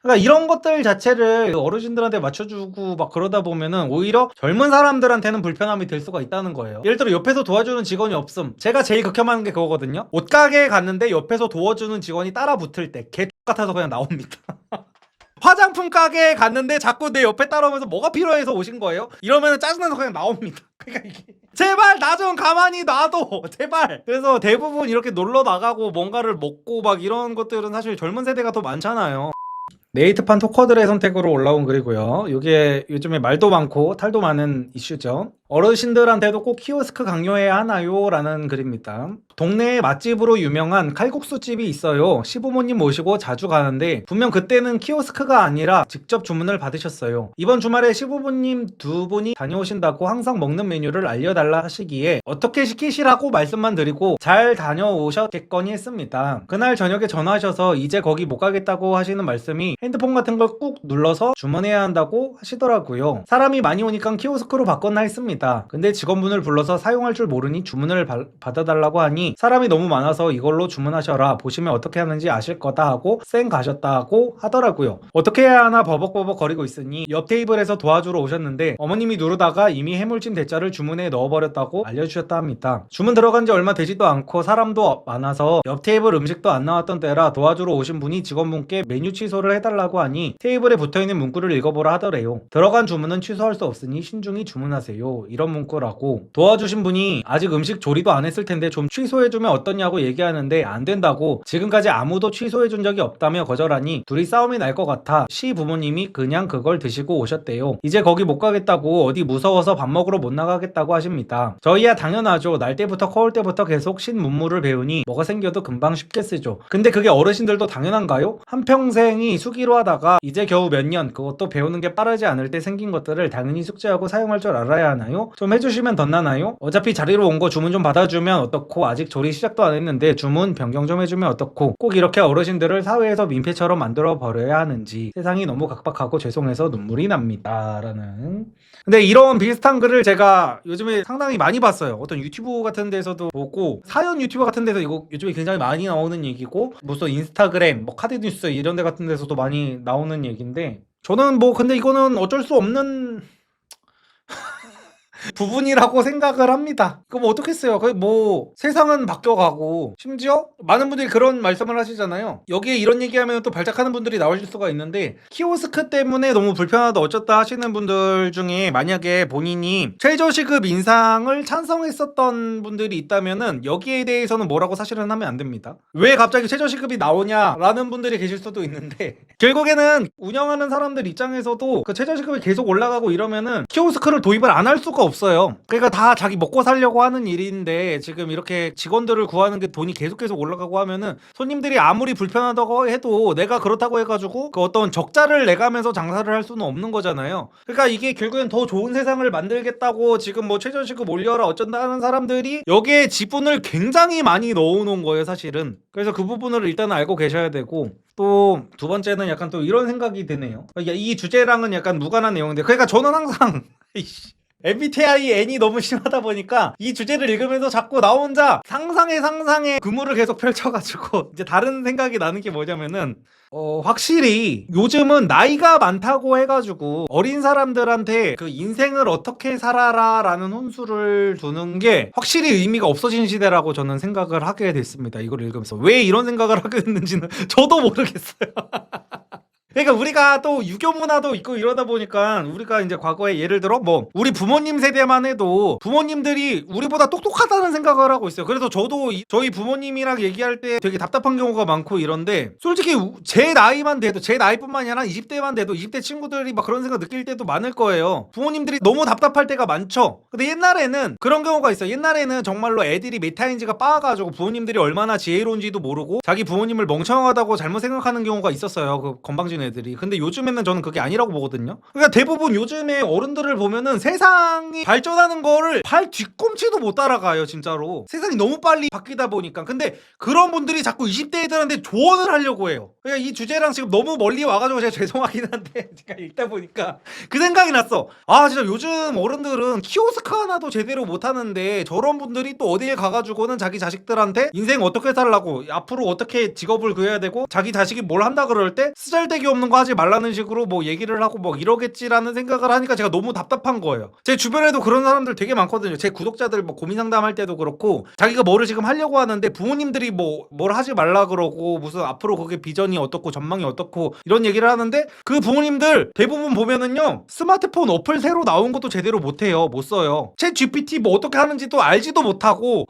그러니까 이런 것들 자체를 어르신들한테 맞춰주고 막 그러다 보면은 오히려 젊은 사람들한테는 불편함이 될 수가 있다는 거예요. 예를 들어 옆에서 도와주는 직원이 없음. 제가 제일 극혐하는 게 그거거든요. 옷가게에 갔는데 옆에서 도와주는 직원이 따라 붙을 때 개 같아서 그냥 나옵니다. 화장품 가게에 갔는데 자꾸 내 옆에 따라오면서 뭐가 필요해서 오신 거예요? 이러면 짜증나서 그냥 나옵니다. 그러니까 이게 제발 나 좀 가만히 놔둬 제발. 그래서 대부분 이렇게 놀러 나가고 뭔가를 먹고 막 이런 것들은 사실 젊은 세대가 더 많잖아요. 네이트판 토커들의 선택으로 올라온 글이고요. 이게 요즘에 말도 많고 탈도 많은 이슈죠. 어르신들한테도 꼭 키오스크 강요해야 하나요? 라는 글입니다. 동네에 맛집으로 유명한 칼국수집이 있어요. 시부모님 모시고 자주 가는데 분명 그때는 키오스크가 아니라 직접 주문을 받으셨어요. 이번 주말에 시부모님 두 분이 다녀오신다고 항상 먹는 메뉴를 알려달라 하시기에 어떻게 시키시라고 말씀만 드리고 잘 다녀오셨겠거니 했습니다. 그날 저녁에 전화하셔서 이제 거기 못 가겠다고 하시는 말씀이 핸드폰 같은 걸 꾹 눌러서 주문해야 한다고 하시더라고요. 사람이 많이 오니까 키오스크로 바꿨나 했습니다. 근데 직원분을 불러서 사용할 줄 모르니 주문을 받아달라고 하니 사람이 너무 많아서 이걸로 주문하셔라. 보시면 어떻게 하는지 아실 거다 하고 쌩 가셨다고 하더라고요. 어떻게 해야 하나 버벅버벅 거리고 있으니 옆 테이블에서 도와주러 오셨는데 어머님이 누르다가 이미 해물찜 대짜를 주문에 넣어버렸다고 알려주셨다 합니다. 주문 들어간 지 얼마 되지도 않고 사람도 많아서 옆 테이블 음식도 안 나왔던 때라 도와주러 오신 분이 직원분께 메뉴 취소를 해달라고 하니 테이블에 붙어있는 문구를 읽어보라 하더래요. 들어간 주문은 취소할 수 없으니 신중히 주문하세요. 이런 문구라고. 도와주신 분이 아직 음식 조리도 안 했을 텐데 좀 취소해주면 어떠냐고 얘기하는데 안 된다고, 지금까지 아무도 취소해준 적이 없다며 거절하니 둘이 싸움이 날 것 같아 시부모님이 그냥 그걸 드시고 오셨대요. 이제 거기 못 가겠다고, 어디 무서워서 밥 먹으러 못 나가겠다고 하십니다. 저희야 당연하죠. 날 때부터 커올 때부터 계속 신문물을 배우니 뭐가 생겨도 금방 쉽게 쓰죠. 근데 그게 어르신들도 당연한가요? 한평생이 수기로 하다가 이제 겨우 몇 년, 그것도 배우는 게 빠르지 않을 때 생긴 것들을 당연히 숙지하고 사용할 줄 알아야 하나요? 좀 해주시면 덧나나요? 어차피 자리로 온 거 주문 좀 받아주면 어떻고, 아직 조리 시작도 안 했는데 주문 변경 좀 해주면 어떻고, 꼭 이렇게 어르신들을 사회에서 민폐처럼 만들어 버려야 하는지 세상이 너무 각박하고 죄송해서 눈물이 납니다. 라는. 근데 이런 비슷한 글을 제가 요즘에 상당히 많이 봤어요. 어떤 유튜브 같은 데서도 보고, 사연 유튜브 같은 데서 이거 요즘에 굉장히 많이 나오는 얘기고, 무슨 인스타그램, 뭐 카드뉴스 이런 데 같은 데서도 많이 나오는 얘기인데, 저는 뭐 근데 이거는 어쩔 수 없는 부분이라고 생각을 합니다. 그럼 어떻겠어요? 뭐 세상은 바뀌어가고, 심지어 많은 분들이 그런 말씀을 하시잖아요. 여기에 이런 얘기하면 또 발작하는 분들이 나오실 수가 있는데, 키오스크 때문에 너무 불편하다 어쩌다 하시는 분들 중에 만약에 본인이 최저시급 인상을 찬성했었던 분들이 있다면은 여기에 대해서는 뭐라고 사실은 하면 안 됩니다. 왜 갑자기 최저시급이 나오냐라는 분들이 계실 수도 있는데, 결국에는 운영하는 사람들 입장에서도 그 최저시급이 계속 올라가고 이러면은 키오스크를 도입을 안 할 수가 없어요. 그러니까 다 자기 먹고 살려고 하는 일인데, 지금 이렇게 직원들을 구하는 게 돈이 계속 올라가고 하면은 손님들이 아무리 불편하다고 해도 내가 그렇다고 해가지고 그 어떤 적자를 내가면서 장사를 할 수는 없는 거잖아요. 그러니까 이게 결국엔 더 좋은 세상을 만들겠다고 지금 뭐 최저시급 올려라 어쩐다 하는 사람들이 여기에 지분을 굉장히 많이 넣어놓은 거예요, 사실은. 그래서 그 부분을 일단 알고 계셔야 되고, 또 두 번째는 약간 또 이런 생각이 드네요. 이 주제랑은 약간 무관한 내용인데, 그러니까 저는 항상 MBTI N이 너무 심하다 보니까 이 주제를 읽으면서 자꾸 나 혼자 상상에 그물을 계속 펼쳐가지고 이제 다른 생각이 나는 게 뭐냐면은, 확실히 요즘은 나이가 많다고 해가지고 어린 사람들한테 그 인생을 어떻게 살아라 라는 혼수를 두는 게 확실히 의미가 없어진 시대라고 저는 생각을 하게 됐습니다. 이걸 읽으면서 왜 이런 생각을 하게 됐는지는 저도 모르겠어요. 그러니까 우리가 또 유교 문화도 있고 이러다 보니까, 우리가 이제 과거에 예를 들어 뭐 우리 부모님 세대만 해도 부모님들이 우리보다 똑똑하다는 생각을 하고 있어요. 그래서 저도 저희 부모님이랑 얘기할 때 되게 답답한 경우가 많고 이런데, 솔직히 제 나이만 돼도, 제 나이뿐만 아니라 20대만 돼도 20대 친구들이 막 그런 생각 느낄 때도 많을 거예요. 부모님들이 너무 답답할 때가 많죠. 근데 옛날에는 그런 경우가 있어요. 옛날에는 정말로 애들이 메타인지가 빠가지고 부모님들이 얼마나 지혜로운지도 모르고 자기 부모님을 멍청하다고 잘못 생각하는 경우가 있었어요. 그 건방진 애들이. 근데 요즘에는 저는 그게 아니라고 보거든요. 그러니까 대부분 요즘에 어른들을 보면은 세상이 발전하는 거를 발 뒤꿈치도 못 따라가요, 진짜로. 세상이 너무 빨리 바뀌다 보니까. 근데 그런 분들이 자꾸 20대 애들한테 조언을 하려고 해요. 그러니까 이 주제랑 지금 너무 멀리 와가지고 제가 죄송하긴 한데 제가 읽다 보니까 그 생각이 났어. 아 진짜 요즘 어른들은 키오스크 하나도 제대로 못하는데 저런 분들이 또 어디에 가가지고는 자기 자식들한테 인생 어떻게 살라고 앞으로 어떻게 직업을 그려야 되고 자기 자식이 뭘 한다 그럴 때 쓰잘데기 없는 거 하지 말라는 식으로 뭐 얘기를 하고 뭐 이러겠지라는 생각을 하니까 제가 너무 답답한 거예요. 제 주변에도 그런 사람들 되게 많거든요. 제 구독자들 뭐 고민 상담할 때도 그렇고 자기가 뭐를 지금 하려고 하는데 부모님들이 뭐 뭘 하지 말라 그러고 무슨 앞으로 그게 비전이 어떻고 전망이 어떻고 이런 얘기를 하는데 그 부모님들 대부분 보면은요 스마트폰 어플 새로 나온 것도 제대로 못해요. 못 써요. 챗 GPT 뭐 어떻게 하는지도 알지도 못하고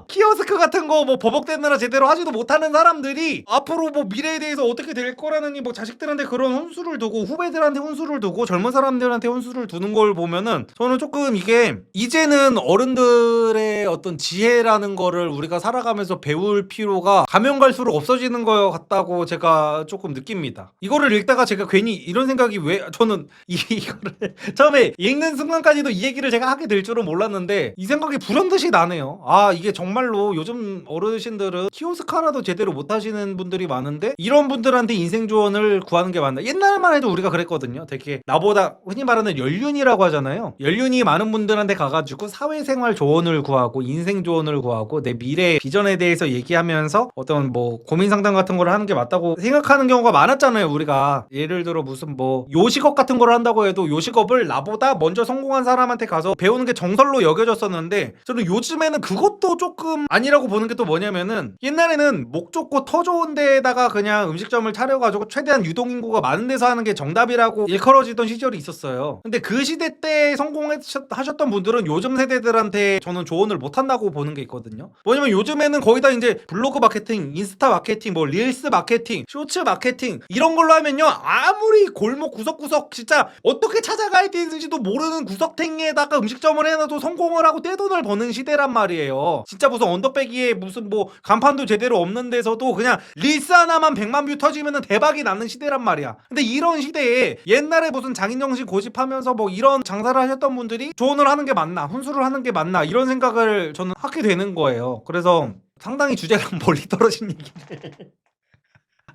키오스크 같은 거 뭐 버벅대느라 제대로 하지도 못하는 사람들이 앞으로 뭐 미래에 대해서 어떻게 될 거라느니 뭐 자식들한테 그런 혼수를 두고 후배들한테 혼수를 두고 젊은 사람들한테 혼수를 두는 걸 보면은 저는 조금 이게 이제는 어른들의 어떤 지혜라는 거를 우리가 살아가면서 배울 필요가 가면 갈수록 없어지는 것 같다고 제가 조금 느낍니다. 이거를 읽다가 제가 괜히 이런 생각이 왜 저는 이거를 처음에 읽는 순간까지도 이 얘기를 제가 하게 될 줄은 몰랐는데 이 생각이 불현듯이 나네요. 아 이게 정말로 요즘 어르신들은 키오스크 하나도 제대로 못하시는 분들이 많은데 이런 분들한테 인생 조언을 구하는 게 맞나. 옛날만 해도 우리가 그랬거든요. 되게 나보다 흔히 말하는 연륜이라고 하잖아요. 연륜이 많은 분들한테 가가지고 사회생활 조언을 구하고 인생 조언을 구하고 내 미래 비전에 대해서 얘기하면서 어떤 뭐 고민 상담 같은 걸 하는 게 맞다고 생각하는 경우가 많았잖아요. 우리가 예를 들어 무슨 뭐 요식업 같은 걸 한다고 해도 요식업을 나보다 먼저 성공한 사람한테 가서 배우는 게 정설로 여겨졌었는데 저는 요즘에는 그것도 조금 아니라고 보는 게 또 뭐냐면은 옛날에는 목 좋고 터 좋은 데에다가 그냥 음식점을 차려가지고 최대한 유동인구가 많은 데서 하는 게 정답이라고 일컬어지던 시절이 있었어요. 근데 그 시대 때 성공하셨던 분들은 요즘 세대들한테 저는 조언을 못한다고 보는 게 있거든요. 뭐냐면 요즘에는 거의 다 이제 블로그 마케팅, 인스타 마케팅, 뭐 릴스 마케팅, 쇼츠 마케팅 이런 걸로 하면요 아무리 골목 구석구석 진짜 어떻게 찾아가야 되는지도 모르는 구석탱이에다가 음식점을 해놔도 성공을 하고 떼돈을 버는 시대란 말이에요. 진짜 무슨 언더배기에 무슨 뭐 간판도 제대로 없는 데서도 그냥 릴스 하나만 100만 뷰 터지면은 대박이 나는 시대란 말이야. 근데 이런 시대에 옛날에 무슨 장인정신 고집하면서 뭐 이런 장사를 하셨던 분들이 조언을 하는 게 맞나 훈수를 하는 게 맞나 이런 생각을 저는 하게 되는 거예요. 그래서 상당히 주제랑 멀리 떨어진 얘기를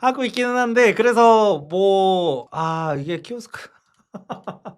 하고 있기는 한데 그래서 뭐 이게 키오스크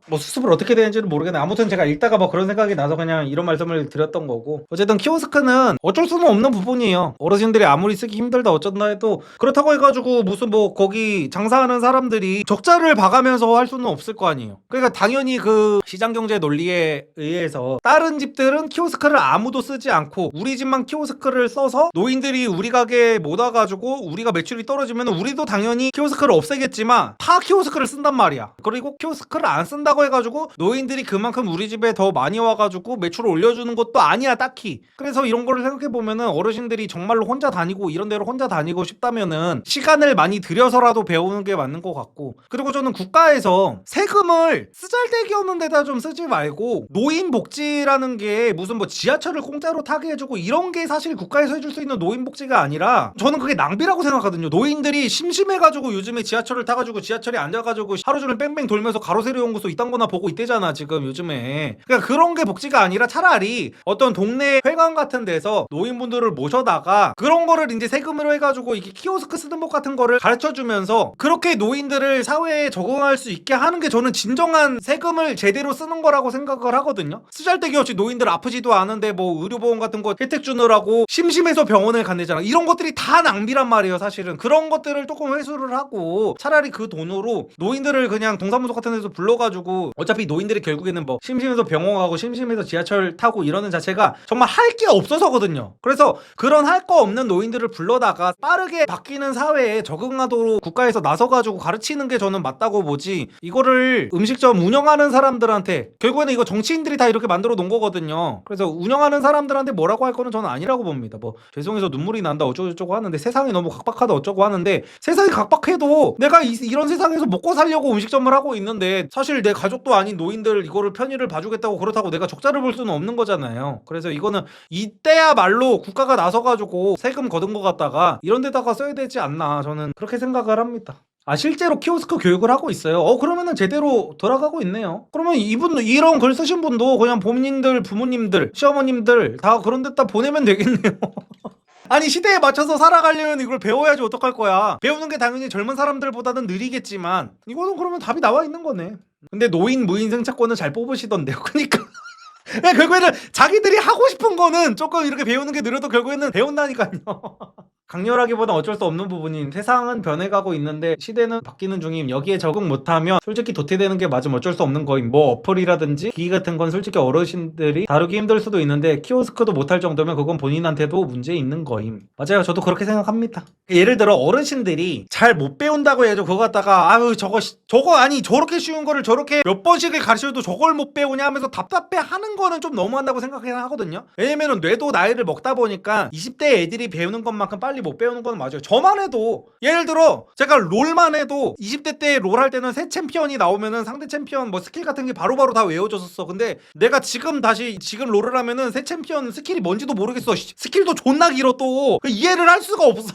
뭐 수습을 어떻게 되는지는 모르겠네. 아무튼 제가 읽다가 뭐 그런 생각이 나서 그냥 이런 말씀을 드렸던 거고 어쨌든 키오스크는 어쩔 수는 없는 부분이에요. 어르신들이 아무리 쓰기 힘들다 어쩐다 해도 그렇다고 해가지고 무슨 뭐 거기 장사하는 사람들이 적자를 봐가면서 할 수는 없을 거 아니에요. 그러니까 당연히 그 시장경제 논리에 의해서 다른 집들은 키오스크를 아무도 쓰지 않고 우리 집만 키오스크를 써서 노인들이 우리 가게에 못 와가지고 우리가 매출이 떨어지면 우리도 당연히 키오스크를 없애겠지만 다 키오스크를 쓴단 말이야. 그리고 키오스크를 안 쓴다고 해가지고 노인들이 그만큼 우리 집에 더 많이 와가지고 매출을 올려주는 것도 아니야 딱히. 그래서 이런 거를 생각해보면은 어르신들이 정말로 혼자 다니고 이런 데로 혼자 다니고 싶다면은 시간을 많이 들여서라도 배우는 게 맞는 것 같고 그리고 저는 국가에서 세금을 쓰잘데기 없는 데다 좀 쓰지 말고 노인복지라는 게 무슨 뭐 지하철을 공짜로 타게 해주고 이런 게 사실 국가에서 해줄 수 있는 노인복지가 아니라 저는 그게 낭비라고 생각하거든요. 노인들이 심심해가지고 요즘에 지하철을 타가지고 지하철에 앉아가지고 하루 종일 뺑뺑 돌면서 가로세로 연구소 이딴 거나 보고 있대잖아 지금 요즘에. 그러니까 그런 게 복지가 아니라 차라리 어떤 동네 회관 같은 데서 노인분들을 모셔다가 그런 거를 이제 세금으로 해가지고 이게 키오스크 쓰는 법 같은 거를 가르쳐주면서 그렇게 노인들을 사회에 적응할 수 있게 하는 게 저는 진정한 세금을 제대로 쓰는 거라고 생각을 하거든요. 쓰잘데기 없이 노인들 아프지도 않은데 뭐 의료보험 같은 거 혜택 주느라고 심심해서 병원을 간대잖아. 이런 것들이 다 낭비란 말이에요 사실은. 그런 것들을 조금 회수를 하고 차라리 그 돈으로 노인들을 그냥 동사무소 같은 데서 불러가지고 어차피 노인들이 결국에는 뭐 심심해서 병원 가고 심심해서 지하철 타고 이러는 자체가 정말 할 게 없어서거든요. 그래서 그런 할 거 없는 노인들을 불러다가 빠르게 바뀌는 사회에 적응하도록 국가에서 나서가지고 가르치는 게 저는 맞다고 보지 이거를 음식점 운영하는 사람들한테 결국에는 이거 정치인들이 다 이렇게 만들어 놓은 거거든요. 그래서 운영하는 사람들한테 뭐라고 할 거는 저는 아니라고 봅니다. 뭐 죄송해서 눈물이 난다 어쩌고저쩌고 하는데 세상이 너무 각박하다 어쩌고 하는데 세상이 각박해도 내가 이런 세상에서 먹고 살려고 음식점을 하고 있는데 사실 내 가족도 아닌 노인들 이거를 편의를 봐주겠다고 그렇다고 내가 적자를 볼 수는 없는 거잖아요. 그래서 이거는 이때야말로 국가가 나서가지고 세금 거둔 것 같다가 이런 데다가 써야 되지 않나 저는 그렇게 생각을 합니다. 실제로 키오스크 교육을 하고 있어요. 그러면은 제대로 돌아가고 있네요. 그러면 이분 이런 글 쓰신 분도 그냥 본인들 부모님들 시어머님들 다 그런 데다 보내면 되겠네요. 아니 시대에 맞춰서 살아가려면 이걸 배워야지 어떡할 거야. 배우는 게 당연히 젊은 사람들보다는 느리겠지만 이거는 그러면 답이 나와 있는 거네. 근데 노인 무인 승차권은 잘 뽑으시던데요. 그러니까 결국에는 자기들이 하고 싶은 거는 조금 이렇게 배우는 게 느려도 결국에는 배운다니까요. 강렬하기보다 어쩔 수 없는 부분인 세상은 변해가고 있는데 시대는 바뀌는 중임. 여기에 적응 못하면 솔직히 도태되는 게 맞으면 어쩔 수 없는 거임. 뭐 어플이라든지 기기 같은 건 솔직히 어르신들이 다루기 힘들 수도 있는데 키오스크도 못할 정도면 그건 본인한테도 문제 있는 거임. 맞아요. 저도 그렇게 생각합니다. 예를 들어 어르신들이 잘 못 배운다고 해야죠. 그거 갖다가 아유 저거 아니 저렇게 쉬운 거를 저렇게 몇 번씩을 가르쳐도 저걸 못 배우냐 하면서 답답해 하는 거는 좀 너무한다고 생각하거든요. 왜냐면은 뇌도 나이를 먹다 보니까 20대 애들이 배우는 것만큼 빨리 못 배우는 건 맞아요. 저만 해도 예를 들어 제가 롤만 해도 20대 때 롤 할 때는 새 챔피언이 나오면은 상대 챔피언 뭐 스킬 같은 게 바로바로 다 외워졌었어. 근데 내가 지금 롤을 하면은 새 챔피언 스킬이 뭔지도 모르겠어. 스킬도 존나 길어 또. 이해를 할 수가 없어.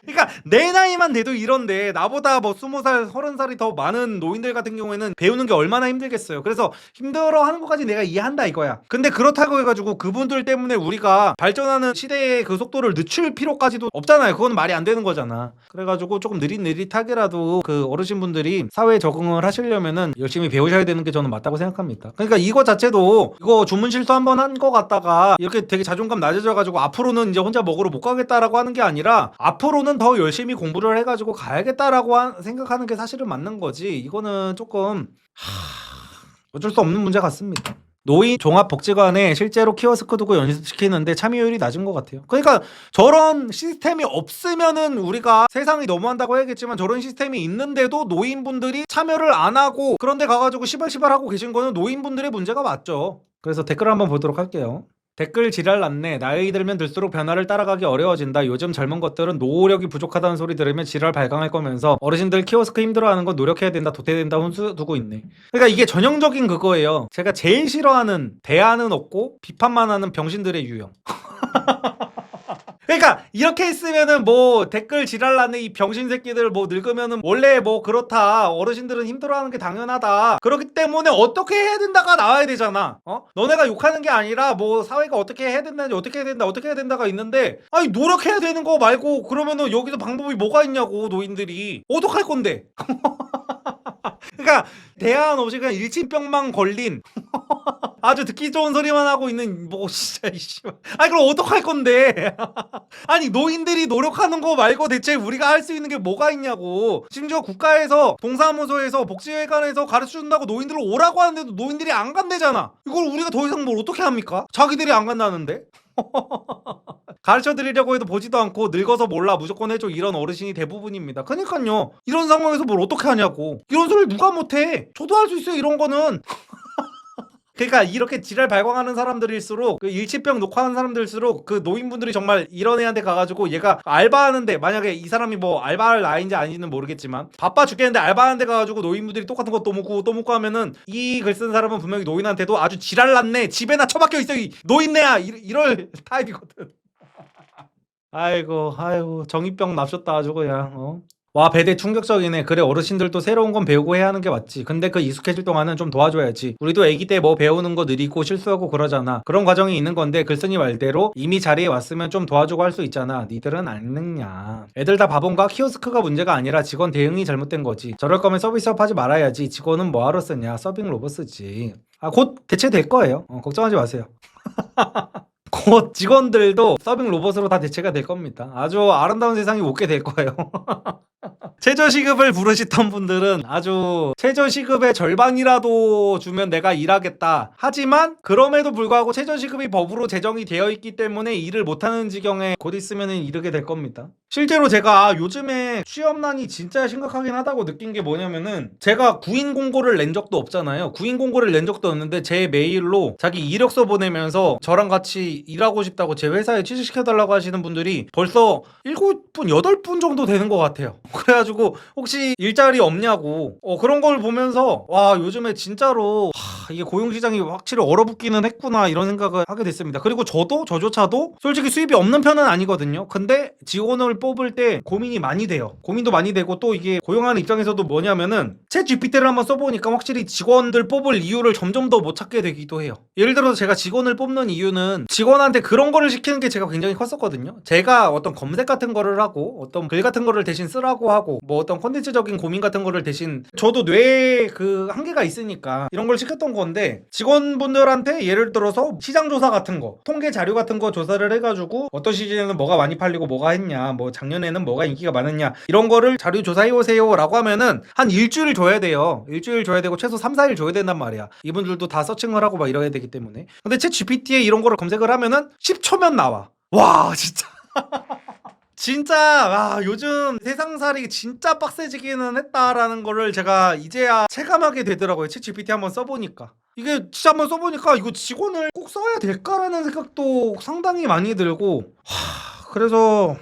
그러니까 내 나이만 돼도 이런데 나보다 뭐 20살, 30살이 더 많은 노인들 같은 경우에는 배우는 게 얼마나 힘들겠어요. 그래서 힘들어하는 것까지 내가 이해한다 이거야. 근데 그렇다고 해가지고 그분들 때문에 우리가 발전하는 시대의 그 속도를 늦출 필요까지도 없잖아요. 그건 말이 안 되는 거잖아. 그래가지고 조금 느릿느릿하게라도 그 어르신분들이 사회에 적응을 하시려면은 열심히 배우셔야 되는 게 저는 맞다고 생각합니다. 그러니까 이거 자체도 이거 주문 실수 한 번 한 거 같다가 이렇게 되게 자존감 낮아져가지고 앞으로는 이제 혼자 먹으러 못 가겠다라고 하는 게 아니라 앞으로는 더 열심히 공부를 해가지고 가야겠다라고 생각하는 게 사실은 맞는 거지. 이거는 조금 어쩔 수 없는 문제 같습니다. 노인 종합복지관에 실제로 키오스크 두고 연습시키는데 참여율이 낮은 것 같아요. 그러니까 저런 시스템이 없으면은 우리가 세상이 너무한다고 해야겠지만 저런 시스템이 있는데도 노인분들이 참여를 안 하고 그런데 가가지고 시발시발 하고 계신 거는 노인분들의 문제가 맞죠. 그래서 댓글 한번 보도록 할게요. 댓글 지랄 났네. 나이 들면 들수록 변화를 따라가기 어려워진다. 요즘 젊은 것들은 노력이 부족하다는 소리 들으면 지랄 발광할 거면서 어르신들 키오스크 힘들어하는 건 노력해야 된다, 도태된다 혼수 두고 있네. 그러니까 이게 전형적인 그거예요. 제가 제일 싫어하는 대안은 없고 비판만 하는 병신들의 유형. 그러니까 이렇게 있으면은 뭐 댓글 지랄나네 이 병신 새끼들 뭐 늙으면은 원래 뭐 그렇다 어르신들은 힘들어하는 게 당연하다 그렇기 때문에 어떻게 해야 된다가 나와야 되잖아. 너네가 욕하는 게 아니라 뭐 사회가 어떻게 해야 된다는지 어떻게 해야 된다가 있는데 아니 노력해야 되는 거 말고 그러면은 여기서 방법이 뭐가 있냐고. 노인들이 어떡할 건데. 그러니까 대안 없이 그냥 일진병만 걸린 아주 듣기 좋은 소리만 하고 있는 뭐 진짜 이씨발. 아니 그럼 어떡할 건데. 아니 노인들이 노력하는 거 말고 대체 우리가 할 수 있는 게 뭐가 있냐고. 심지어 국가에서 동사무소에서 복지회관에서 가르쳐준다고 노인들을 오라고 하는데도 노인들이 안 간대잖아. 이걸 우리가 더 이상 뭘 어떻게 합니까? 자기들이 안 간다는데. 가르쳐드리려고 해도 보지도 않고 늙어서 몰라 무조건 해줘 이런 어르신이 대부분입니다. 그러니까요 이런 상황에서 뭘 어떻게 하냐고. 이런 소리를 누가 못해. 저도 할 수 있어요 이런 거는. 그러니까 이렇게 지랄 발광하는 사람들일수록 그 일치병 녹화하는 사람들일수록 그 노인분들이 정말 이런 애한테 가가지고 얘가 알바하는데 만약에 이 사람이 뭐 알바할 나이인지 아닌지는 모르겠지만 바빠 죽겠는데 알바하는데 가가지고 노인분들이 똑같은 거 또 먹고 하면은 이 글 쓴 사람은 분명히 노인한테도 아주 지랄났네 집에나 처박혀 있어 이 노인네야 이럴 타입이거든. 아이고 정이병 납셨다 아주 그냥. 와 배대 충격적이네. 그래 어르신들도 새로운 건 배우고 해야 하는 게 맞지. 근데 그 익숙해질 동안은 좀 도와줘야지. 우리도 애기 때 뭐 배우는 거 느리고 실수하고 그러잖아. 그런 과정이 있는 건데 글쓴이 말대로 이미 자리에 왔으면 좀 도와주고 할 수 있잖아. 니들은 안 늙냐. 애들 다 바본가? 키오스크가 문제가 아니라 직원 대응이 잘못된 거지. 저럴 거면 서비스업 하지 말아야지. 직원은 뭐하러 쓰냐. 서빙 로봇 쓰지. 곧 대체될 거예요. 걱정하지 마세요. 곧 직원들도 서빙 로봇으로 다 대체가 될 겁니다. 아주 아름다운 세상이 오게 될 거예요. 최저시급을 부르시던 분들은 아주 최저시급의 절반이라도 주면 내가 일하겠다. 하지만 그럼에도 불구하고 최저시급이 법으로 제정이 되어 있기 때문에 일을 못하는 지경에 곧 있으면 이르게 될 겁니다. 실제로 제가 요즘에 취업난이 진짜 심각하긴 하다고 느낀 게 뭐냐면은 제가 구인 공고를 낸 적도 없잖아요. 구인 공고를 낸 적도 없는데 제 메일로 자기 이력서 보내면서 저랑 같이 일하고 싶다고 제 회사에 취직시켜달라고 하시는 분들이 벌써 7분, 8분 정도 되는 것 같아요. 그래가지고 혹시 일자리 없냐고 그런 걸 보면서 와 요즘에 진짜로 이게 고용시장이 확실히 얼어붙기는 했구나 이런 생각을 하게 됐습니다. 그리고 저조차도 솔직히 수입이 없는 편은 아니거든요. 근데 직원을 뽑을 때 고민이 많이 돼요. 고민도 많이 되고 또 이게 고용하는 입장에서도 뭐냐면은 챗 GPT를 한번 써보니까 확실히 직원들 뽑을 이유를 점점 더 못 찾게 되기도 해요. 예를 들어서 제가 직원을 뽑는 이유는 직원한테 그런 거를 시키는 게 제가 굉장히 컸었거든요. 제가 어떤 검색 같은 거를 하고 어떤 글 같은 거를 대신 쓰라고 하고 뭐 어떤 콘텐츠적인 고민 같은 거를 대신 저도 뇌에 그 한계가 있으니까 이런 걸 시켰던 건데 직원분들한테 예를 들어서 시장 조사 같은 거 통계 자료 같은 거 조사를 해가지고 어떤 시즌에는 뭐가 많이 팔리고 뭐가 했냐 뭐 작년에는 뭐가 인기가 많았냐 이런 거를 자료 조사해오세요 라고 하면은 한 일주일 줘야 돼요. 일주일 줘야 되고 최소 3, 4일 줘야 된단 말이야. 이분들도 다 서칭을 하고 막 이래야 되기 때문에. 근데 챗 GPT에 이런 거를 검색을 하면은 10초면 나와. 와 진짜 진짜 요즘 세상살이 진짜 빡세지기는 했다라는 거를 제가 이제야 체감하게 되더라고요. 챗 GPT 한번 써보니까. 이게 진짜 한번 써보니까 이거 직원을 꼭 써야 될까라는 생각도 상당히 많이 들고 그래서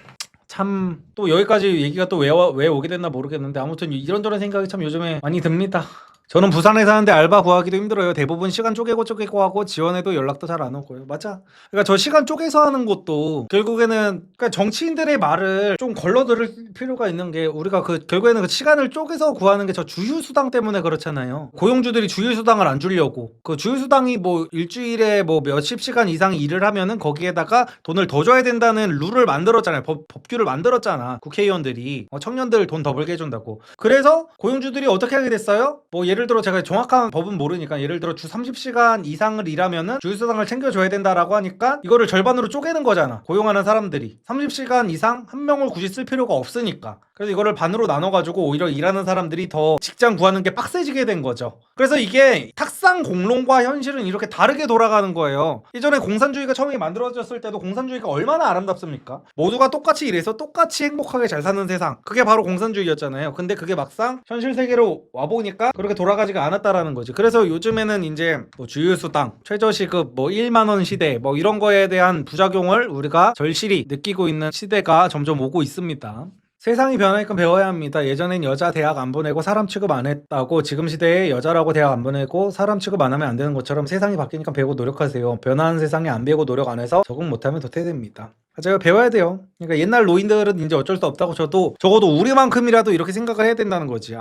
참 또 여기까지 얘기가 또 왜 오게 됐나 모르겠는데 아무튼 이런저런 생각이 참 요즘에 많이 듭니다. 저는 부산에 사는데 알바 구하기도 힘들어요. 대부분 시간 쪼개고 하고 지원해도 연락도 잘 안 오고요. 맞아. 그러니까 저 시간 쪼개서 하는 것도 결국에는 그러니까 정치인들의 말을 좀 걸러 들을 필요가 있는 게 우리가 결국에는 그 시간을 쪼개서 구하는 게 저 주휴수당 때문에 그렇잖아요. 고용주들이 주휴수당을 안 주려고 그 주휴수당이 뭐 일주일에 뭐 몇십 시간 이상 일을 하면은 거기에다가 돈을 더 줘야 된다는 룰을 만들었잖아요. 법규를 만들었잖아. 국회의원들이 청년들 돈 더 벌게 해준다고. 그래서 고용주들이 어떻게 하게 됐어요? 뭐 예를 들어 제가 정확한 법은 모르니까 예를 들어 주 30시간 이상을 일하면은 주휴수당을 챙겨줘야 된다라고 하니까 이거를 절반으로 쪼개는 거잖아. 고용하는 사람들이 30시간 이상 한 명을 굳이 쓸 필요가 없으니까. 그래서 이거를 반으로 나눠가지고 오히려 일하는 사람들이 더 직장 구하는 게 빡세지게 된 거죠. 그래서 이게 탁상 공론과 현실은 이렇게 다르게 돌아가는 거예요. 예전에 공산주의가 처음에 만들어졌을 때도 공산주의가 얼마나 아름답습니까? 모두가 똑같이 일해서 똑같이 행복하게 잘 사는 세상. 그게 바로 공산주의였잖아요. 근데 그게 막상 현실 세계로 와보니까 그렇게 돌아가지가 않았다라는 거지. 그래서 요즘에는 이제 뭐 주휴수당, 최저시급, 뭐 1만원 시대 뭐 이런 거에 대한 부작용을 우리가 절실히 느끼고 있는 시대가 점점 오고 있습니다. 세상이 변하니까 배워야 합니다. 예전엔 여자 대학 안 보내고 사람 취급 안 했다고 지금 시대에 여자라고 대학 안 보내고 사람 취급 안 하면 안 되는 것처럼 세상이 바뀌니까 배우고 노력하세요. 변하는 세상에 안 배우고 노력 안 해서 적응 못하면 도태됩니다. 제가 배워야 돼요. 그러니까 옛날 노인들은 이제 어쩔 수 없다고 저도 적어도 우리만큼이라도 이렇게 생각을 해야 된다는 거지.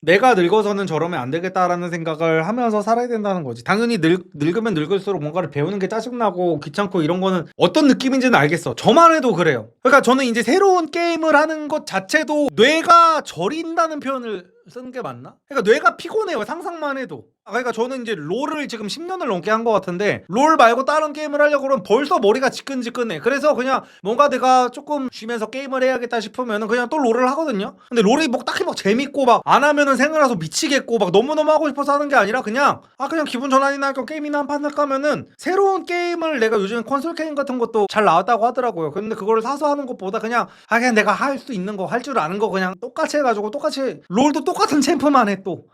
내가 늙어서는 저러면 안 되겠다라는 생각을 하면서 살아야 된다는 거지. 당연히 늙으면 늙을수록 뭔가를 배우는 게 짜증나고 귀찮고 이런 거는 어떤 느낌인지는 알겠어. 저만 해도 그래요. 그러니까 저는 이제 새로운 게임을 하는 것 자체도 뇌가 저린다는 표현을 쓰는 게 맞나? 그러니까 뇌가 피곤해요. 상상만 해도. 그러니까 저는 이제 롤을 지금 10년을 넘게 한 것 같은데 롤 말고 다른 게임을 하려고 그러면 벌써 머리가 지끈지끈해. 그래서 그냥 뭔가 내가 조금 쉬면서 게임을 해야겠다 싶으면 그냥 또 롤을 하거든요. 근데 롤이 뭐 딱히 막 재밌고 막 안 하면은 생각나서 미치겠고 막 너무너무 하고 싶어서 하는 게 아니라 그냥 기분 전환이나 할 겸 게임이나 한 판 할까면은 새로운 게임을 내가 요즘 콘솔 게임 같은 것도 잘 나왔다고 하더라고요. 근데 그거를 사서 하는 것보다 그냥 내가 할 수 있는 거 할 줄 아는 거 그냥 똑같이 해가지고 똑같이 롤도 똑같은 챔프만 해 또.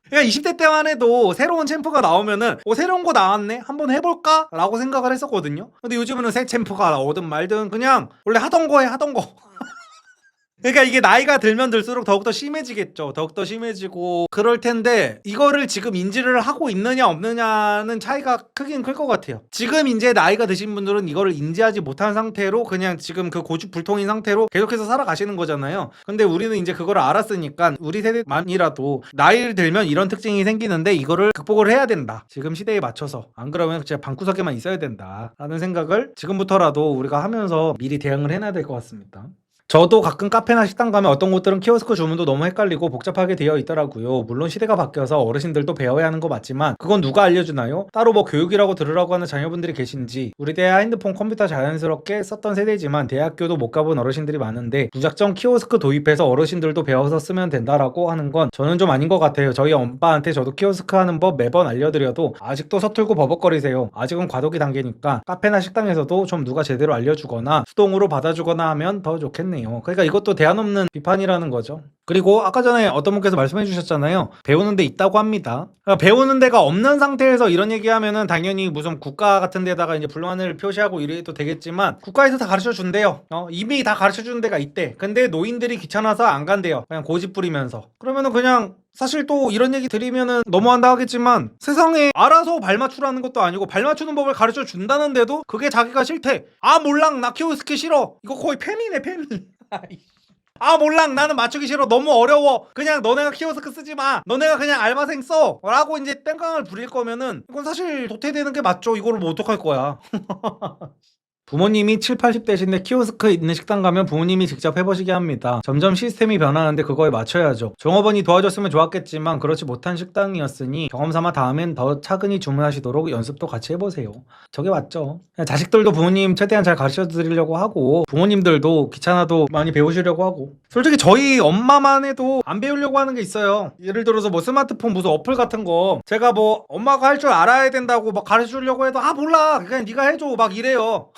그러니까 20대 때만 해도 새로운 챔프가 나오면은 새로운 거 나왔네? 한번 해볼까? 라고 생각을 했었거든요. 근데 요즘은 새 챔프가 나오든 말든 그냥 원래 하던 거 해 하던 거. 그러니까 이게 나이가 들면 들수록 더욱더 심해지겠죠. 더욱더 심해지고 그럴 텐데 이거를 지금 인지를 하고 있느냐 없느냐는 차이가 크긴 클 것 같아요. 지금 이제 나이가 드신 분들은 이거를 인지하지 못한 상태로 그냥 지금 그 고집불통인 상태로 계속해서 살아가시는 거잖아요. 근데 우리는 이제 그걸 알았으니까 우리 세대만이라도 나이를 들면 이런 특징이 생기는데 이거를 극복을 해야 된다. 지금 시대에 맞춰서. 안 그러면 진짜 방구석에만 있어야 된다. 라는 생각을 지금부터라도 우리가 하면서 미리 대응을 해놔야 될 것 같습니다. 저도 가끔 카페나 식당 가면 어떤 곳들은 키오스크 주문도 너무 헷갈리고 복잡하게 되어 있더라고요. 물론 시대가 바뀌어서 어르신들도 배워야 하는 거 맞지만 그건 누가 알려주나요? 따로 뭐 교육이라고 들으라고 하는 자녀분들이 계신지. 우리 때야 핸드폰 컴퓨터 자연스럽게 썼던 세대지만 대학교도 못 가본 어르신들이 많은데 무작정 키오스크 도입해서 어르신들도 배워서 쓰면 된다라고 하는 건 저는 좀 아닌 것 같아요. 저희 엄마한테 저도 키오스크 하는 법 매번 알려드려도 아직도 서툴고 버벅거리세요. 아직은 과도기 단계니까 카페나 식당에서도 좀 누가 제대로 알려주거나 수동으로 받아주거나 하면 더 좋겠네요. 그러니까 이것도 대안 없는 비판이라는 거죠. 그리고 아까 전에 어떤 분께서 말씀해 주셨잖아요. 배우는 데 있다고 합니다. 그러니까 배우는 데가 없는 상태에서 이런 얘기하면은 당연히 무슨 국가 같은 데다가 이제 불만을 표시하고 이래도 되겠지만 국가에서 다 가르쳐 준대요. 이미 다 가르쳐 주는 데가 있대. 근데 노인들이 귀찮아서 안 간대요. 그냥 고집 부리면서. 그러면은 그냥 사실 또 이런 얘기 드리면은 너무한다 하겠지만 세상에 알아서 발 맞추라는 것도 아니고 발 맞추는 법을 가르쳐 준다는데도 그게 자기가 싫대. 아 몰랑 나 키오스크 싫어. 이거 거의 페미네 페미. 아 몰랑 나는 맞추기 싫어. 너무 어려워. 그냥 너네가 키오스크 쓰지 마. 너네가 그냥 알바생 써. 라고 이제 땡깡을 부릴 거면은 이건 사실 도태되는 게 맞죠. 이거를 뭐 어떡할 거야. 부모님이 7, 80대신데 키오스크 있는 식당 가면 부모님이 직접 해보시게 합니다. 점점 시스템이 변하는데 그거에 맞춰야죠. 종업원이 도와줬으면 좋았겠지만 그렇지 못한 식당이었으니 경험삼아 다음엔 더 차근히 주문하시도록 연습도 같이 해보세요. 저게 맞죠. 자식들도 부모님 최대한 잘 가르쳐 드리려고 하고 부모님들도 귀찮아도 많이 배우시려고 하고 솔직히 저희 엄마만 해도 안 배우려고 하는 게 있어요. 예를 들어서 뭐 스마트폰 무슨 어플 같은 거 제가 뭐 엄마가 할 줄 알아야 된다고 막 가르쳐 주려고 해도 아 몰라 그냥 네가 해줘 막 이래요.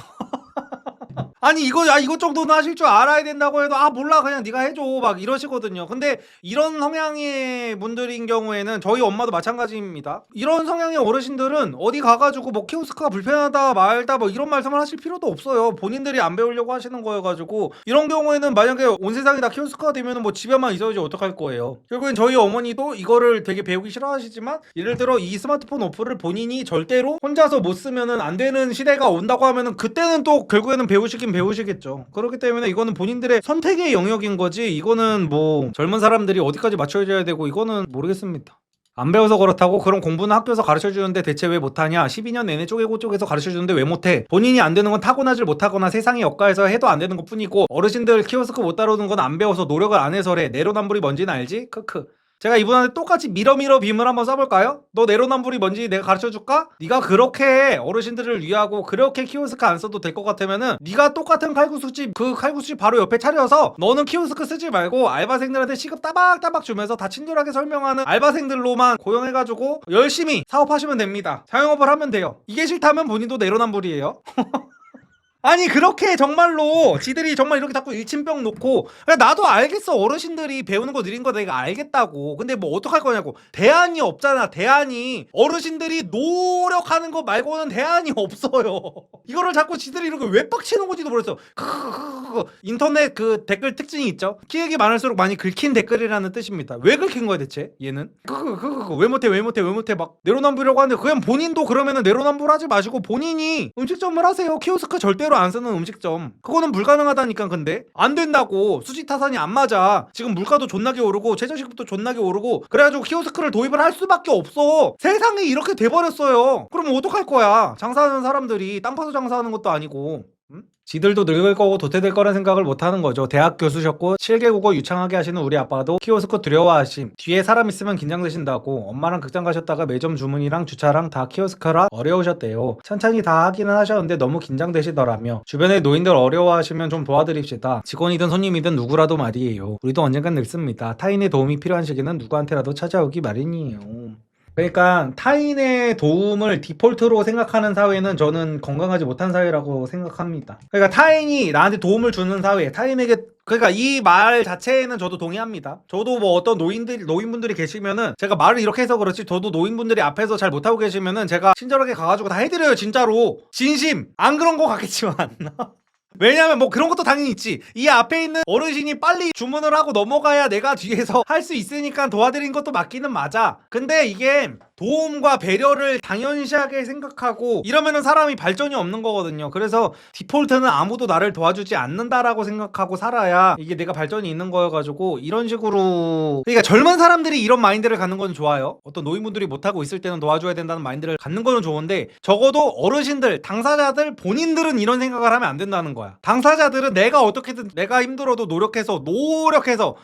아니 이거 정도는 하실 줄 알아야 된다고 해도 아 몰라 그냥 네가 해줘 막 이러시거든요. 근데 이런 성향의 분들인 경우에는 저희 엄마도 마찬가지입니다. 이런 성향의 어르신들은 어디 가가지고 뭐 키오스크가 불편하다 말다 뭐 이런 말씀을 하실 필요도 없어요. 본인들이 안 배우려고 하시는 거여가지고 이런 경우에는 만약에 온 세상이 다 키오스크가 되면 뭐 집에만 있어야지 어떡할 거예요. 결국엔 저희 어머니도 이거를 되게 배우기 싫어하시지만 예를 들어 이 스마트폰 어플을 본인이 절대로 혼자서 못 쓰면은 안 되는 시대가 온다고 하면은 그때는 또 결국에는 배우시겠죠. 그렇기 때문에 이거는 본인들의 선택의 영역인 거지 이거는 뭐 젊은 사람들이 어디까지 맞춰줘야 되고 이거는 모르겠습니다. 안 배워서 그렇다고 그럼 공부는 학교에서 가르쳐주는데 대체 왜 못하냐 12년 내내 쪼개고 쪼개서 가르쳐주는데 왜 못해 본인이 안 되는 건 타고나질 못하거나 세상에 엇가해서 해도 안 되는 것 뿐이고 어르신들 키오스크 못 다루는 건 안 배워서 노력을 안 해서래 내로남불이 뭔지는 알지? 크크 제가 이분한테 똑같이 밀어 빔을 한번 써볼까요? 너 내로남불이 뭔지 내가 가르쳐줄까? 네가 그렇게 어르신들을 위하고 그렇게 키오스크 안 써도 될 것 같으면은 네가 똑같은 칼국수집 그 칼국수집 바로 옆에 차려서 너는 키오스크 쓰지 말고 알바생들한테 시급 따박따박 주면서 다 친절하게 설명하는 알바생들로만 고용해가지고 열심히 사업하시면 됩니다. 자영업을 하면 돼요. 이게 싫다면 본인도 내로남불이에요. 아니 그렇게 정말로 지들이 정말 이렇게 자꾸 일침병 놓고 나도 알겠어 어르신들이 배우는 거 느린 거 내가 알겠다고 근데 뭐 어떡할 거냐고 대안이 없잖아 대안이 어르신들이 노력하는 거 말고는 대안이 없어요. 이거를 자꾸 지들이 이렇게 왜 빡치는 건지도 모르겠어. 인터넷 그 댓글 특징이 있죠. 키읔이 많을수록 많이 긁힌 댓글이라는 뜻입니다. 왜 긁힌 거야 대체 얘는? 왜 못해 막 내로남불이라고 하는데 그냥 본인도 그러면은 내로남불 하지 마시고 본인이 음식점을 하세요. 키오스크 절대로 안 쓰는 음식점 그거는 불가능하다니까. 근데 안 된다고 수지타산이 안 맞아. 지금 물가도 존나게 오르고 최저시급도 존나게 오르고 그래가지고 키오스크를 도입을 할 수밖에 없어. 세상이 이렇게 돼버렸어요. 그럼 어떡할 거야. 장사하는 사람들이 땅 파서 장사하는 것도 아니고 응? 지들도 늙을 거고 도태될 거란 생각을 못하는 거죠. 대학 교수셨고 7개 국어 유창하게 하시는 우리 아빠도 키오스크 두려워하심. 뒤에 사람 있으면 긴장되신다고 엄마랑 극장 가셨다가 매점 주문이랑 주차랑 다 키오스크라 어려우셨대요. 천천히 다 하기는 하셨는데 너무 긴장되시더라며. 주변에 노인들 어려워하시면 좀 도와드립시다. 직원이든 손님이든 누구라도 말이에요. 우리도 언젠간 늙습니다. 타인의 도움이 필요한 시기는 누구한테라도 찾아오기 마련이에요. 그러니까 타인의 도움을 디폴트로 생각하는 사회는 저는 건강하지 못한 사회라고 생각합니다. 그러니까 타인이 나한테 도움을 주는 사회, 타인에게 그러니까 이 말 자체에는 저도 동의합니다. 저도 뭐 어떤 노인분들이 계시면은 제가 말을 이렇게 해서 그렇지 저도 노인분들이 앞에서 잘 못하고 계시면은 제가 친절하게 가가지고 다 해드려요. 진짜로. 진심. 안 그런 거 같겠지만. 왜냐면 뭐 그런 것도 당연히 있지. 이 앞에 있는 어르신이 빨리 주문을 하고 넘어가야 내가 뒤에서 할 수 있으니까 도와드린 것도 맞기는 맞아. 근데 이게 도움과 배려를 당연시하게 생각하고 이러면은 사람이 발전이 없는 거거든요. 그래서 디폴트는 아무도 나를 도와주지 않는다라고 생각하고 살아야 이게 내가 발전이 있는 거여가지고 이런 식으로 그러니까 젊은 사람들이 이런 마인드를 갖는 건 좋아요. 어떤 노인분들이 못하고 있을 때는 도와줘야 된다는 마인드를 갖는 거는 좋은데 적어도 어르신들, 당사자들 본인들은 이런 생각을 하면 안 된다는 거야. 당사자들은 내가 어떻게든 내가 힘들어도 노력해서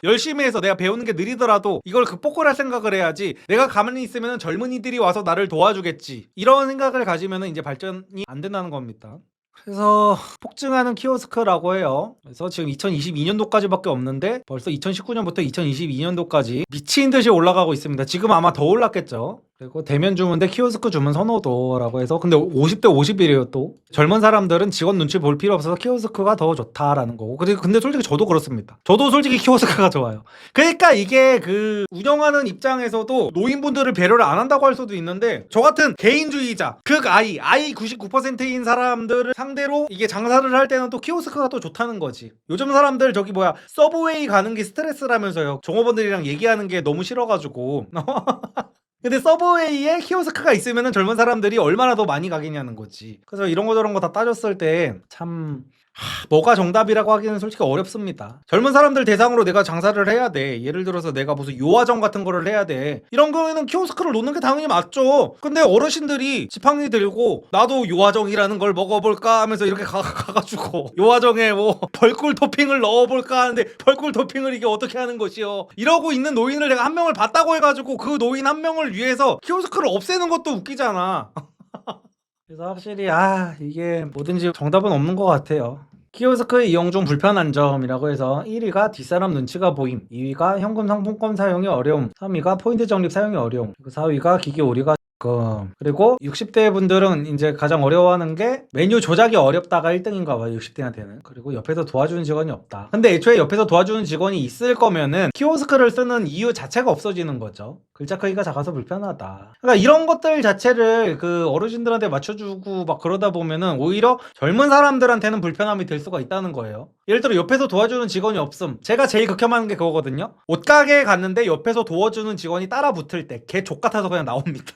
열심히 해서 내가 배우는 게 느리더라도 이걸 극복을 할 생각을 해야지 내가 가만히 있으면 젊은이들이 와서 나를 도와주겠지 이런 생각을 가지면 이제 발전이 안 된다는 겁니다. 그래서 폭증하는 키오스크라고 해요. 그래서 지금 2022년도까지밖에 없는데 벌써 2019년부터 2022년도까지 미친 듯이 올라가고 있습니다. 지금 아마 더 올랐겠죠. 그리고 대면 주문대 키오스크 주문 선호도라고 해서 근데 50대 50이래요 또. 젊은 사람들은 직원 눈치 볼 필요 없어서 키오스크가 더 좋다라는 거고. 근데 솔직히 저도 그렇습니다. 저도 솔직히 키오스크가 좋아요. 그러니까 이게 그 운영하는 입장에서도 노인분들을 배려를 안 한다고 할 수도 있는데 저 같은 개인주의자 아이 99%인 사람들을 상대로 이게 장사를 할 때는 또 키오스크가 또 좋다는 거지. 요즘 사람들 저기 뭐야 서브웨이 가는 게 스트레스라면서요. 종업원들이랑 얘기하는 게 너무 싫어가지고 근데 서브웨이에 키오스크가 있으면 젊은 사람들이 얼마나 더 많이 가겠냐는 거지. 그래서 이런 거 저런 거 다 따졌을 때 참 뭐가 정답이라고 하기는 솔직히 어렵습니다. 젊은 사람들 대상으로 내가 장사를 해야 돼. 예를 들어서 내가 무슨 요화정 같은 거를 해야 돼. 이런 거에는 키오스크를 놓는 게 당연히 맞죠. 근데 어르신들이 지팡이 들고 나도 요화정이라는 걸 먹어볼까 하면서 이렇게 가가지고 요화정에 뭐 벌꿀 토핑을 넣어볼까 하는데 벌꿀 토핑을 이게 어떻게 하는 것이요. 이러고 있는 노인을 내가 한 명을 봤다고 해가지고 그 노인 한 명을 위해서 키오스크를 없애는 것도 웃기잖아. 그래서 확실히 이게 뭐든지 정답은 없는 것 같아요. 키오스크 이용 중 불편한 점이라고 해서 1위가 뒷사람 눈치가 보임, 2위가 현금 상품권 사용이 어려움, 3위가 포인트 적립 사용이 어려움, 그리고 4위가 기기 오류가 그리고 60대 분들은 이제 가장 어려워하는 게 메뉴 조작이 어렵다가 1등인가 봐요. 60대한테는. 그리고 옆에서 도와주는 직원이 없다. 근데 애초에 옆에서 도와주는 직원이 있을 거면은 키오스크를 쓰는 이유 자체가 없어지는 거죠. 글자 크기가 작아서 불편하다. 그러니까 이런 것들 자체를 그 어르신들한테 맞춰주고 막 그러다 보면은 오히려 젊은 사람들한테는 불편함이 될 수가 있다는 거예요. 예를 들어 옆에서 도와주는 직원이 없음. 제가 제일 극혐하는 게 그거거든요. 옷가게에 갔는데 옆에서 도와주는 직원이 따라 붙을 때 개 족같아서 그냥 나옵니다.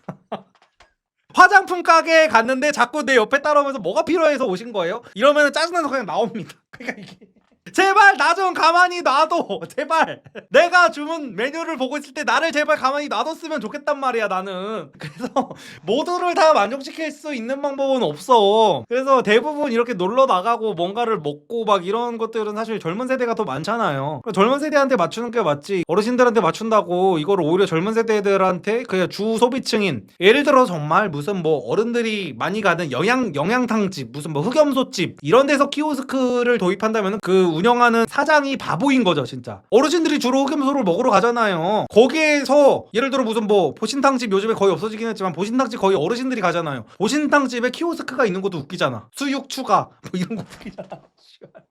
화장품 가게에 갔는데 자꾸 내 옆에 따라오면서 뭐가 필요해서 오신 거예요? 이러면 짜증나서 그냥 나옵니다. 그러니까 이게 제발 나 좀 가만히 놔둬. 제발 내가 주문 메뉴를 보고 있을 때 나를 제발 가만히 놔뒀으면 좋겠단 말이야 나는. 그래서 모두를 다 만족시킬 수 있는 방법은 없어. 그래서 대부분 이렇게 놀러 나가고 뭔가를 먹고 막 이런 것들은 사실 젊은 세대가 더 많잖아요. 젊은 세대한테 맞추는 게 맞지 어르신들한테 맞춘다고 이걸 오히려 젊은 세대들한테 그냥 주 소비층인 예를 들어 정말 무슨 뭐 어른들이 많이 가는 영양탕집 무슨 뭐 흑염소집 이런 데서 키오스크를 도입한다면 그 운영하는 사장이 바보인 거죠 진짜. 어르신들이 주로 흑염소를 먹으러 가잖아요. 거기에서 예를 들어 무슨 뭐 보신탕집 요즘에 거의 없어지긴 했지만 보신탕집 거의 어르신들이 가잖아요. 보신탕집에 키오스크가 있는 것도 웃기잖아. 수육 추가 뭐 이런 거 웃기잖아.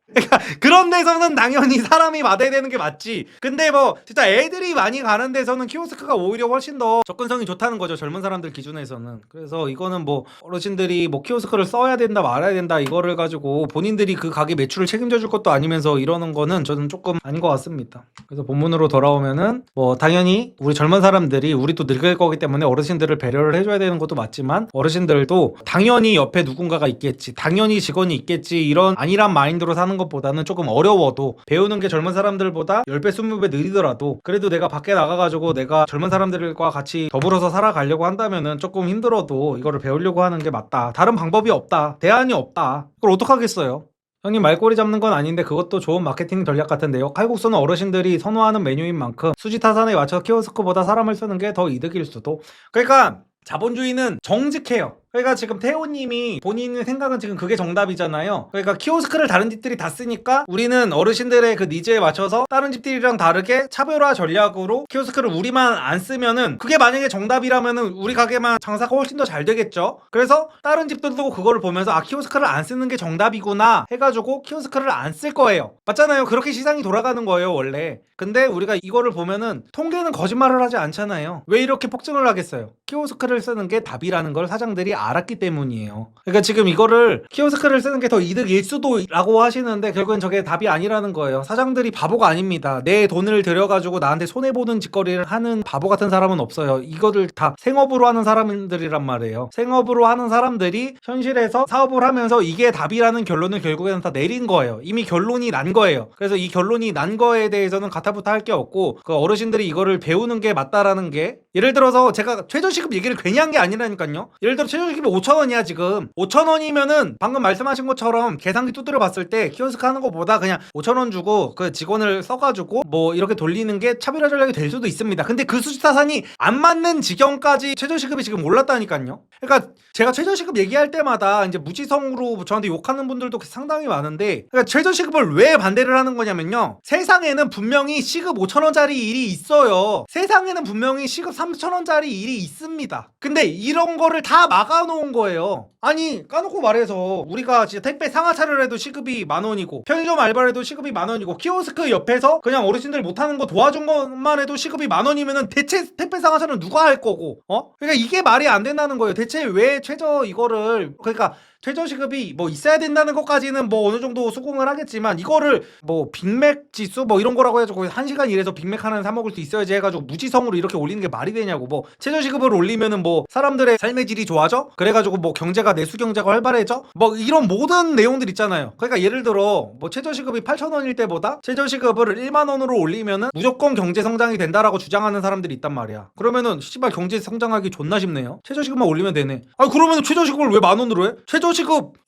그러니까 그런 데서는 당연히 사람이 맞아야 되는 게 맞지. 근데 뭐 진짜 애들이 많이 가는 데서는 키오스크가 오히려 훨씬 더 접근성이 좋다는 거죠 젊은 사람들 기준에서는. 그래서 이거는 뭐 어르신들이 뭐 키오스크를 써야 된다 말아야 된다 이거를 가지고 본인들이 그 가게 매출을 책임져 줄 것도 아니면서 이러는 거는 저는 조금 아닌 것 같습니다. 그래서 본문으로 돌아오면은 뭐 당연히 우리 젊은 사람들이 우리도 늙을 거기 때문에 어르신들을 배려를 해줘야 되는 것도 맞지만 어르신들도 당연히 옆에 누군가가 있겠지 당연히 직원이 있겠지 이런 안일한 마인드로 사는 것보다는 조금 어려워도 배우는 게 젊은 사람들보다 10배 20배 느리더라도 그래도 내가 밖에 나가가지고 내가 젊은 사람들과 같이 더불어서 살아가려고 한다면은 조금 힘들어도 이거를 배우려고 하는 게 맞다. 다른 방법이 없다. 대안이 없다. 그걸 어떡하겠어요. 형님 말꼬리 잡는 건 아닌데 그것도 좋은 마케팅 전략 같은데요. 칼국수는 어르신들이 선호하는 메뉴인 만큼 수지 타산에 맞춰 키오스크보다 사람을 쓰는 게 더 이득일 수도. 그러니까 자본주의는 정직해요. 그러니까 지금 태호님이 본인의 생각은 지금 그게 정답이잖아요. 그러니까 키오스크를 다른 집들이 다 쓰니까 우리는 어르신들의 그 니즈에 맞춰서 다른 집들이랑 다르게 차별화 전략으로 키오스크를 우리만 안 쓰면은 그게 만약에 정답이라면은 우리 가게만 장사가 훨씬 더 잘 되겠죠. 그래서 다른 집들도 그거를 보면서 키오스크를 안 쓰는 게 정답이구나 해가지고 키오스크를 안 쓸 거예요. 맞잖아요. 그렇게 시장이 돌아가는 거예요 원래. 근데 우리가 이거를 보면은 통계는 거짓말을 하지 않잖아요. 왜 이렇게 폭증을 하겠어요? 키오스크를 쓰는 게 답이라는 걸 사장들이 알았기 때문이에요. 그러니까 지금 이거를 키오스크를 쓰는 게 더 이득일 수도 라고 하시는데 결국엔 저게 답이 아니라는 거예요. 사장들이 바보가 아닙니다. 내 돈을 들여가지고 나한테 손해보는 짓거리를 하는 바보 같은 사람은 없어요. 이거를 다 생업으로 하는 사람들이란 말이에요. 생업으로 하는 사람들이 현실에서 사업을 하면서 이게 답이라는 결론을 결국에는 다 내린 거예요. 이미 결론이 난 거예요. 그래서 이 결론이 난 거에 대해서는 가타부타 할 게 없고 그 어르신들이 이거를 배우는 게 맞다라는 게 예를 들어서 제가 최저시급 얘기를 괜히 한 게 아니라니까요. 예를 들어 최저시급이 5,000원이야 지금. 5,000원이면은 방금 말씀하신 것처럼 계산기 두드려 봤을 때 키오스크 하는 것보다 그냥 5,000원 주고 그 직원을 써가지고 뭐 이렇게 돌리는 게 차별화 전략이 될 수도 있습니다. 근데 그 수지타산이 안 맞는 지경까지 최저시급이 지금 올랐다니까요. 그러니까 제가 최저시급 얘기할 때마다 이제 무지성으로 저한테 욕하는 분들도 상당히 많은데, 그러니까 최저시급을 왜 반대를 하는 거냐면요, 세상에는 분명히 시급 5,000원짜리 일이 있어요. 세상에는 분명히 시급 3,000원짜리 일이 있습니다. 근데 이런 거를 다 막아놓은 거예요. 아니, 까놓고 말해서 우리가 진짜 택배 상하차를 해도 시급이 10,000원이고, 편의점 알바를 해도 시급이 10,000원이고, 키오스크 옆에서 그냥 어르신들 못하는 거 도와준 것만 해도 시급이 10,000원이면은 대체 택배 상하차는 누가 할 거고, 그러니까 이게 말이 안 된다는 거예요. 대체 왜 최저 이거를, 그러니까 최저시급이 뭐 있어야 된다는 것까지는 뭐 어느 정도 수긍을 하겠지만, 이거를 뭐 빅맥 지수 뭐 이런 거라고 해가지고 1시간 일해서 빅맥 하나 사 먹을 수 있어야지 해가지고 무지성으로 이렇게 올리는 게 말이 되냐고. 뭐 최저시급을 올리면은 뭐 사람들의 삶의 질이 좋아져? 그래가지고 뭐 경제가, 내수 경제가 활발해져? 뭐 이런 모든 내용들 있잖아요. 그러니까 예를 들어 뭐 최저시급이 8,000원일 때보다 최저시급을 10,000원으로 올리면은 무조건 경제 성장이 된다라고 주장하는 사람들이 있단 말이야. 그러면은 씨발 경제 성장하기 존나 쉽네요. 최저시급만 올리면 되네. 아 그러면은 최저시급을 왜 10,000원으로 해? 최저시급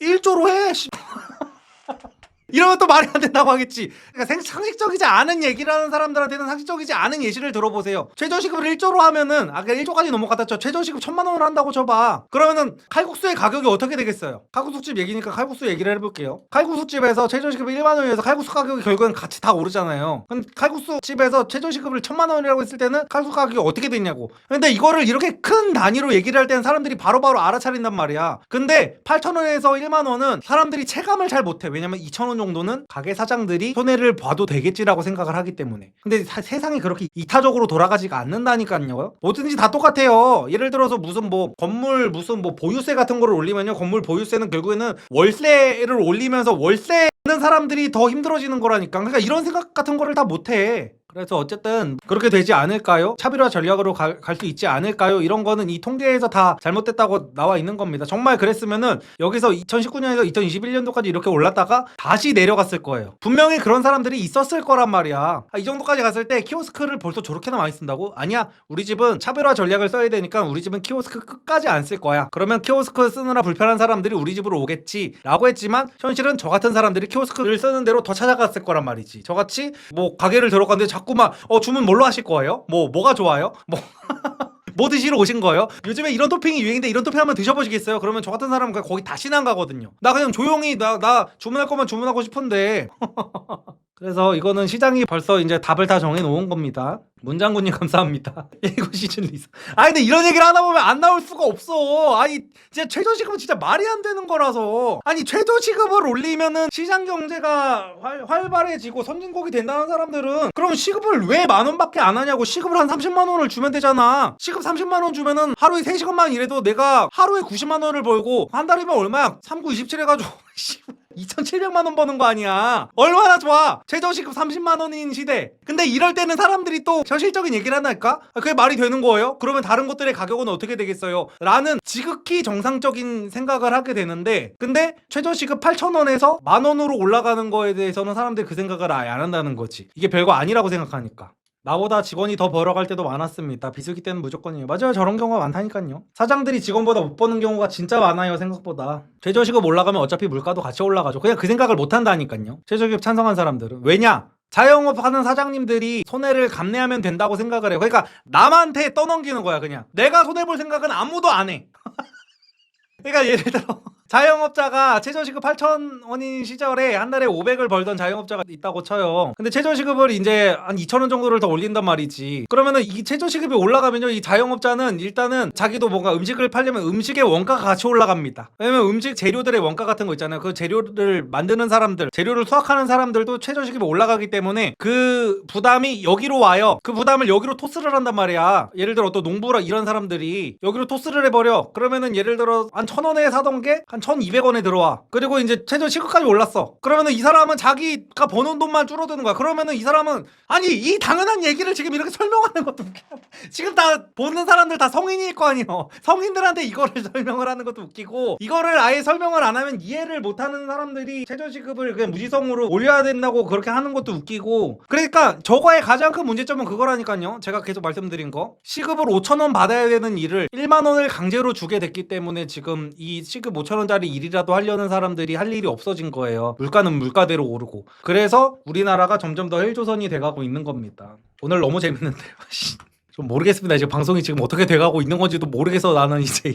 1조로 해. 이러면 또 말이 안 된다고 하겠지. 그러니까 상식적이지 않은 얘기를 하는 사람들한테는 상식적이지 않은 예시를 들어보세요. 최저시급을 1조로 하면은, 아까 1조까지 넘어갔다 쳐. 최저시급 1,000만 원을 한다고 쳐봐. 그러면은 칼국수의 가격이 어떻게 되겠어요? 칼국수집 얘기니까 칼국수 얘기를 해볼게요. 칼국수집에서 최저시급이 10,000원이어서 칼국수 가격이 결국엔 같이 다 오르잖아요. 그럼 칼국수집에서 최저시급을 1,000만 원이라고 했을 때는 칼국수 가격이 어떻게 됐냐고. 근데 이거를 이렇게 큰 단위로 얘기를 할 때는 사람들이 바로바로 알아차린단 말이야. 근데 8,000원에서 10,000원은 사람들이 체감을 잘 못해. 왜냐면 2,000원 정도는 가게 사장들이 손해를 봐도 되겠지라고 생각을 하기 때문에. 근데 세상이 그렇게 이타적으로 돌아가지가 않는다니까요. 뭐든지 다 똑같아요. 예를 들어서 무슨 뭐 건물 무슨 뭐 보유세 같은 거를 올리면요, 건물 보유세는 결국에는 월세를 올리면서 월세 있는 사람들이 더 힘들어지는 거라니까. 그러니까 이런 생각 같은 거를 다 못해. 그래서 어쨌든 그렇게 되지 않을까요? 차별화 전략으로 갈 수 있지 않을까요? 이런 거는 이 통계에서 다 잘못됐다고 나와 있는 겁니다. 정말 그랬으면은 여기서 2019년에서 2021년도까지 이렇게 올랐다가 다시 내려갔을 거예요. 분명히 그런 사람들이 있었을 거란 말이야. 이 정도까지 갔을 때 키오스크를 벌써 저렇게나 많이 쓴다고? 아니야, 우리 집은 차별화 전략을 써야 되니까 우리 집은 키오스크 끝까지 안 쓸 거야. 그러면 키오스크 쓰느라 불편한 사람들이 우리 집으로 오겠지 라고 했지만, 현실은 저 같은 사람들이 키오스크를 쓰는 대로 더 찾아갔을 거란 말이지. 저같이 뭐 가게를 들어갔는데 자꾸만 주문 뭘로 하실 거예요? 뭐가 좋아요? 뭐 드시러 오신 거예요? 요즘에 이런 토핑이 유행인데 이런 토핑 한번 드셔보시겠어요? 그러면 저 같은 사람은 거기 다시는 안 가거든요. 나 그냥 조용히 나 주문할 거만 주문하고 싶은데. 그래서 이거는 시장이 벌써 이제 답을 다 정해놓은 겁니다. 문장군님 감사합니다. 일곱 시즌 리사. 근데 이런 얘기를 하다 보면 안 나올 수가 없어. 진짜 최저시급은 진짜 말이 안 되는 거라서. 최저시급을 올리면은 시장 경제가 활발해지고 선진국이 된다는 사람들은 그럼 시급을 왜 10,000원밖에 안 하냐고. 시급을 한 30만 원을 주면 되잖아. 시급 30만 원 주면은 하루에 3시간만 일해도 내가 하루에 90만 원을 벌고 한 달이면 얼마야? 39, 27 해가지고 2,700만 원 버는 거 아니야. 얼마나 좋아. 최저시급 30만 원인 시대. 근데 이럴 때는 사람들이 또 현실적인 얘기를 한다니까? 그게 말이 되는 거예요? 그러면 다른 것들의 가격은 어떻게 되겠어요? 라는 지극히 정상적인 생각을 하게 되는데, 근데 최저시급 8,000원에서 10,000원으로 올라가는 거에 대해서는 사람들이 그 생각을 아예 안 한다는 거지. 이게 별거 아니라고 생각하니까. 나보다 직원이 더 벌어갈 때도 많았습니다. 비수기 때는 무조건이에요. 맞아요. 저런 경우가 많다니까요. 사장들이 직원보다 못 버는 경우가 진짜 많아요. 생각보다. 최저시급 올라가면 어차피 물가도 같이 올라가죠. 그냥 그 생각을 못 한다니까요. 최저시급 찬성한 사람들은. 왜냐? 자영업 하는 사장님들이 손해를 감내하면 된다고 생각을 해요. 그러니까 남한테 떠넘기는 거야. 그냥 내가 손해볼 생각은 아무도 안 해. 그러니까 예를 들어 자영업자가 최저시급 8,000원인 시절에 한 달에 500을 벌던 자영업자가 있다고 쳐요. 근데 최저시급을 이제 한 2,000원 정도를 더 올린단 말이지. 그러면은 이 최저시급이 올라가면요, 이 자영업자는 일단은 자기도 뭔가 음식을 팔려면 음식의 원가가 같이 올라갑니다. 왜냐면 음식 재료들의 원가 같은 거 있잖아요. 그 재료를 만드는 사람들, 재료를 수확하는 사람들도 최저시급이 올라가기 때문에 그 부담이 여기로 와요. 그 부담을 여기로 토스를 한단 말이야. 예를 들어 또 농부라 이런 사람들이 여기로 토스를 해버려. 그러면은 예를 들어 한 1,000원에 사던 게 한 1,200원에 들어와. 그리고 이제 최저시급까지 올랐어. 그러면은 이 사람은 자기가 버는 돈만 줄어드는 거야. 그러면은 이 사람은 이 당연한 얘기를 지금 이렇게 설명하는 것도 웃겨. 지금 다 보는 사람들 다 성인일 거 아니에요. 성인들한테 이거를 설명을 하는 것도 웃기고, 이거를 아예 설명을 안 하면 이해를 못하는 사람들이 최저시급을 그냥 무지성으로 올려야 된다고 그렇게 하는 것도 웃기고. 그러니까 저거의 가장 큰 문제점은 그거라니까요. 제가 계속 말씀드린 거. 시급을 5,000원 받아야 되는 일을 10,000원을 강제로 주게 됐기 때문에 지금 이 시급 5,000원짜리 일이라도 하려는 사람들이 할 일이 없어진 거예요. 물가는 물가대로 오르고. 그래서 우리나라가 점점 더 헬조선이 돼가고 있는 겁니다. 오늘 너무 재밌는데요. 좀 모르겠습니다. 지금 방송이 지금 어떻게 돼가고 있는 건지도 모르겠어 나는 이제.